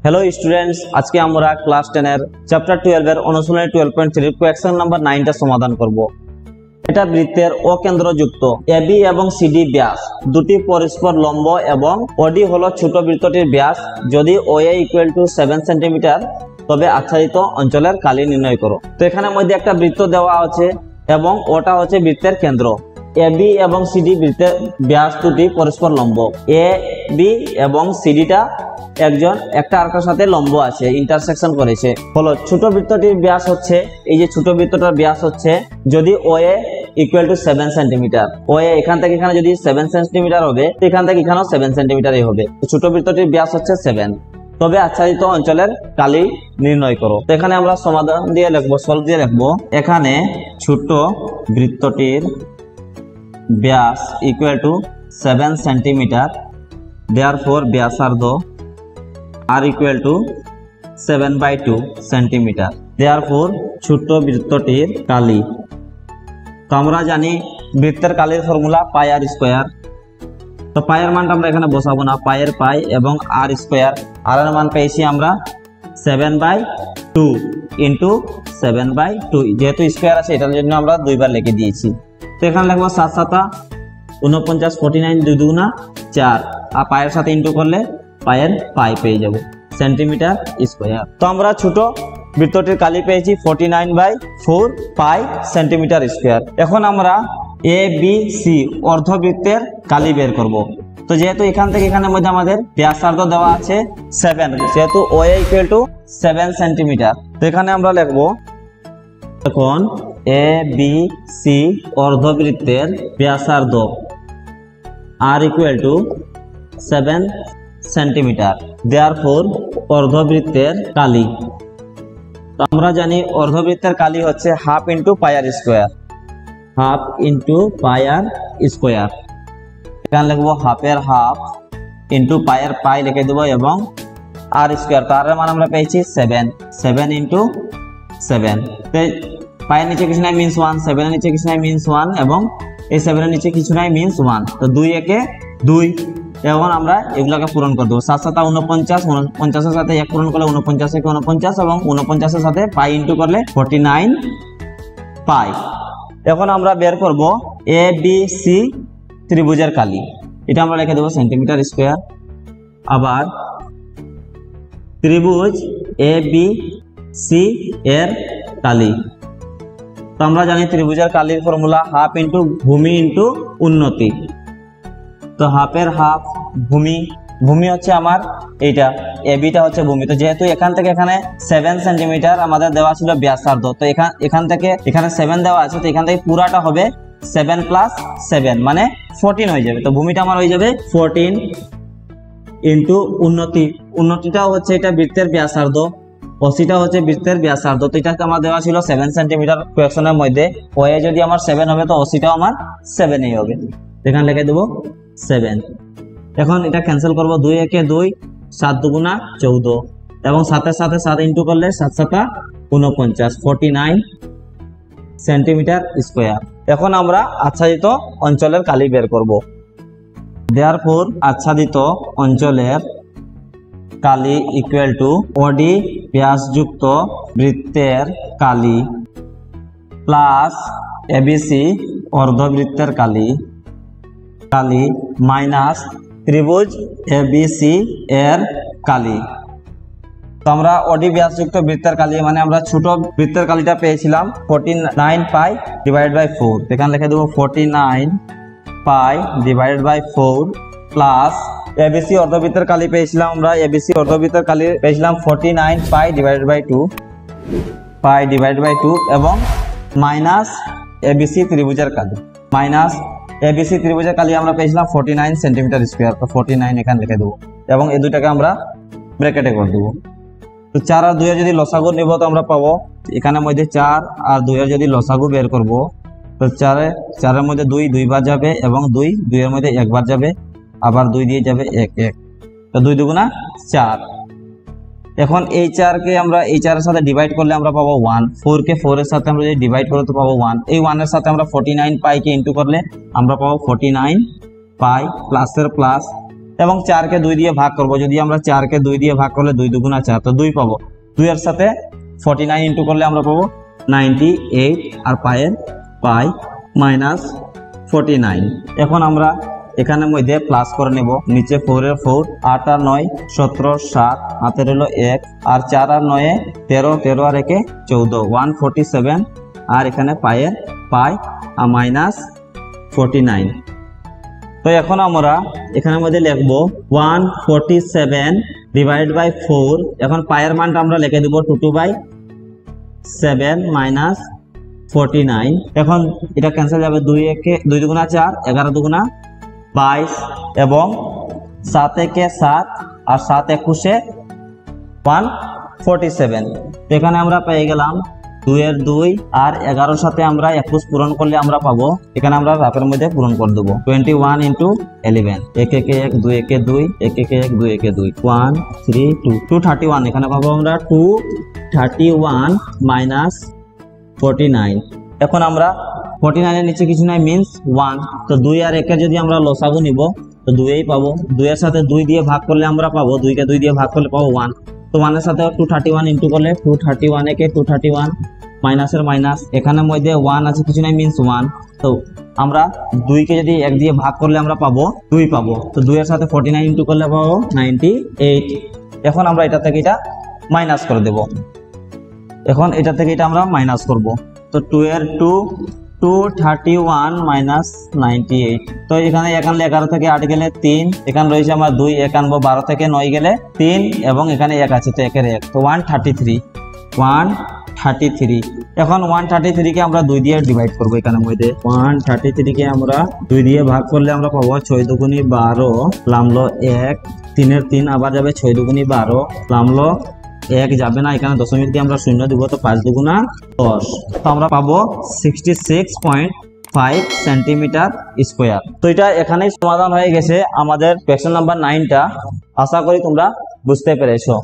Hello students, आज के আমরা ক্লাস 10 এর চ্যাপ্টার 12 এর অনুশীলনী 12.3 কোয়েশ্চন নাম্বার 9 টা সমাধান করব। এটা বৃত্তের অকেন্দ্রযুক্ত এবি এবং সিডি ব্যাস দুটি পরস্পর লম্ব এবং ওডি হলো ছোট বৃত্তটির ব্যাস। যদি ওএ = 7 সেমি তবে আচ্ছাদিত অঞ্চলের কালি নির্ণয় করো। তো এখানে মধ্যে একটা বৃত্ত দেওয়া আছে এবং ওটা হচ্ছে বৃত্তের কেন্দ্র। এবি এবং সিডি বৃত্তের ব্যাস দুটি পরস্পর লম্ব। এ বি এবং সিডিটা একটা আরেকটার সাথে লম্ব আছে, ইন্টারসেকশন করেছে। হলো ছোট বৃত্তটির ব্যাস হচ্ছে, এই যে ছোট বৃত্তটার ব্যাস হচ্ছে, যদি ওএ = 7 সেন্টিমিটার, ওএ এখান থেকে এখানে যদি 7 সেন্টিমিটার হবে, এখান থেকে এখানেও 7 সেন্টিমিটারই হবে। ছোট বৃত্তটির ব্যাস হচ্ছে 7, তবে আচ্ছাদিত অঞ্চলের কালি নির্ণয় করো। তো এখানে আমরা সমাধান দিয়ে লিখবো, সলভ দিয়ে লিখবো। এখানে ছোট বৃত্তটির ব্যাস = 7 সেন্টিমিটার, therefore ব্যাসার্ধ r = 7/2 সেন্টিমিটার, therefore ছোট বৃত্তটির কালি। তো আমরা জানি বৃত্তের কালির ফর্মুলা πr²। তো পায়ের মানটা আমরা এখানে বসাবো না, পায়ের পাই এবং r², আর এর মান পেয়েছি আমরা 7/2 × 7/2, যেহেতু স্কয়ার আছে এটার জন্য আমরা দুইবার লিখে দিয়েছি। তো এখানে লিখবো 7 7 49, 49 2 2 4, আর পায়ের সাথে ইনটু করলে পায়ের পাই পেয়ে যাব, সেন্টিমিটার স্কয়ার। তো আমরা ছোট বৃত্তটির কালি পেয়েছি 49/4 পাই সেন্টিমিটার স্কয়ার। এখন আমরা এ বি সি অর্ধবৃত্তের কালি বের করব। তো যেহেতু এখান থেকে এখানের মধ্যে আমাদের ব্যাসার্ধ দেওয়া আছে 7, যেহেতু ওএ = 7 সেন্টিমিটার, তো এখানে আমরা লিখব এখন এ বি সি অর্ধবৃত্তের ব্যাসার্ধ r = 7 সেন্টিমিটার, therefore অর্ধবৃত্তের কালি। তো আমরা জানি অর্ধবৃত্তের কালি হচ্ছে ½ × πr², ½ × πr²। এখানে লিখবো হাফের হাফ ইন্টু পায়ের পাই লিখে দেবো এবং r²। তার মান আমরা পেয়েছি 7 × 7। পায়ের নিচে কিছু নাই মিনস 1, 7 এর নিচে কিছু নাই মিনস 1 এবং এই 7 এর নিচে কিছু নাই মিনস 1। তো 2 একে 2। এখন আমরা এগুলোকে পূরণ করে দেবো। 7 7 49, 49 এর সাথে 1 পূরণ করলে 49 একে 49 এবং 49 এর সাথে পাই ইনটু করলে 49 পাই। এখন আমরা বের করব এ বি সি ত্রিভুজের কালি। এটা আমরা লিখে দেবো সেন্টিমিটার স্কয়ার। আবার ত্রিভুজ এ বি সি এর কালি। তো আমরা জানি ত্রিভুজের কালির ফর্মুলা ½ × ভূমি × উন্নতি। তো হাফের হাফ ভূমি, ভূমি হচ্ছে আমার এইটা, এবিটা হচ্ছে ভূমি। তো যেহেতু এখান থেকে এখানে 7 সেন্টিমিটার আমাদের দেওয়া ছিল ব্যাসার্ধ, তো এখান থেকে এখানে 7 দেওয়া আছে, তো এখান থেকে পুরাটা হবে 7 + 7 মানে 14 হয়ে যাবে। তো ভূমিটা আমার হয়ে যাবে 14 × উন্নতি। উন্নতিটাও হচ্ছে এটা বৃত্তের ব্যাসার্ধ, অসিটা হচ্ছে বৃত্তের ব্যাসার্ধ। তো এটাকে আমার দেওয়া ছিল 7 সেন্টিমিটার কোয়েশ্চনের মধ্যে। ওএ যদি আমার 7 হবে তো অসিটাও আমার 7ই হবে। এখানে লিখে দেবো 7। এখন এটা ক্যান্সেল করব, 2 একে 2, 7 2 14 এবং 7 এর সাথে 7 ইনটু করলে 7 7 49, 49 সেন্টিমিটার স্কয়ার। এখন আমরা আচ্ছাদিত অঞ্চলের কালি বের করব। therefore আচ্ছাদিত অঞ্চলের কালি = OD ব্যাসযুক্ত বৃত্তের কালি প্লাস ABC অর্ধবৃত্তের কালি মাইনাস ত্রিভুজ ABC এর কালি। তো আমরা OD ব্যাসযুক্ত বৃত্তের কালি মানে আমরা ছোট বৃত্তের কালিটা পেয়েছিলাম 49 পাই / 4। এখানে লিখে দেবো 49 পাই / 4 প্লাস ABC অর্ধবৃত্তের কালি পেয়েছিলাম আমরা, ABC অর্ধবৃত্তের কালি পেয়েছিলাম 49 পাই / 2 এবং মাইনাস ABC ত্রিভুজের কালি, মাইনাস ABC ত্রিভুজের কালি আমরা পেয়েছিলাম 49 সেন্টিমিটার স্কয়ার। তো 49 এখানে লিখে দেবো এবং এই দুটাকে আমরা ব্র্যাকেটে করে দেবো। তো 4 আর 2 এর যদি লসাগু নিব তো আমরা পাবো এখানের মধ্যে 4 আর 2 এর যদি লসাগু বের করব তো 4 এর মধ্যে 2 বার যাবে এবং 2 এর মধ্যে 1 বার যাবে, আবার 2 দিয়ে যাবে 1 1। তো 2 2 4। এখন এই 4 কে আমরা এই 4 এর সাথে ডিভাইড করলে আমরা পাবো 1, 4 কে 4 এর সাথে আমরা যদি ডিভাইড করি তো পাবো 1। এই 1 এর সাথে আমরা 49 পাই কে ইনটু করলে আমরা পাবো 49 পাই, প্লাসের প্লাস এবং 4 কে 2 দিয়ে ভাগ করব। যদি আমরা 4 কে 2 দিয়ে ভাগ করলে 2 দুগুণা 4, তো 2 পাবো। 2 এর সাথে 49 ইন্টু করলে আমরা পাবো 98 আর পাই মাইনাস 49। এখন আমরা এখানে মধ্যে প্লাস করে নেব, নিচে 4 এর 4, 8 আর 9 17, 7 হাতের হলো 1 আর 4 আর 9 13, 13 আর 1 14, 147 আর এখানে পাই আর মাইনাস 49। তো এখন আমরা এখানের মধ্যে লিখবো 147 ডিভাইড বাই 4। এখন পায়ের মানটা আমরা লিখে দেব 22/7 মাইনাস 49। এখন এটা ক্যান্সেল যাবে, 2 দুগুণা 4, 11 দুগুণা 22 এবং 7 একে 7 আর 7 একুশে 147। এখানে আমরা পেয়ে গেলাম 2 এর 2 আর 11 সাথে আমরা 21 পূরণ করলে আমরা পাবো, এখানে আমরা রাফের মধ্যে পূরণ করে দেবো 21 ইন্টু 11, 1 একে 1, 2 একে 2, 1 একে 1, 2 একে 2, 1 3 2 231। এখানে পাবো আমরা 231 মাইনাস 49। এখন আমরা 49 এর নিচে কিছু নাই মিন্স 1, তো 2 আর 1 এর যদি আমরা লসাগু নিব তো 2 এই পাবো। 2 এর সাথে 2 দিয়ে ভাগ করলে আমরা পাবো, 2 কে 2 দিয়ে ভাগ করলে পাবো 1, তো 1 এর সাথে 231 ইন্টু করলে 231 একে 231 মাইনাসের মাইনাস, এখানে মধ্যে 1 আছে কিছু নাই মিন্স 1, তো আমরা 2 কে যদি 1 দিয়ে ভাগ করলে আমরা পাবো 2 পাবো, তো 2 এর সাথে 49 ইন্টু করলে পাবো 98। এখন আমরা এটা থেকে এটা মাইনাস করে দেব। এখন এটা থেকে এটা আমরা মাইনাস করব, তো 2 এর 231 মাইনাস 98। তো এখানে 11 থেকে 8 গেলে 3, এখানে রয়েছে আমার 2, 1 আনবো 12 থেকে 9 গেলে 3 এবং এখানে 1 আছে তো 1 এর 1, তো 133। এখন 133 কে আমরা 2 দিয়ে ডিভাইড করবো। এখানে মধ্যে 133 কে আমরা 2 দিয়ে ভাগ করলে আমরা পাবো 6 দুগুণী 12, লামলো 1, 3 এর 3 আবার যাবে 6 দুগুণী 12, লামলো 1 যাবে না, এখানে দশমিক দিয়ে আমরা 0 দিব, তো 5 দুগুণা 10, তো আমরা পাবো 66.5 সেন্টিমিটার স্কোয়ার। তো এটা এখানেই সমাধান হয়ে গেছে আমাদের কোয়েশ্চন নাম্বার 9টা। আশা করি তোমরা বুঝতে পেরেছো।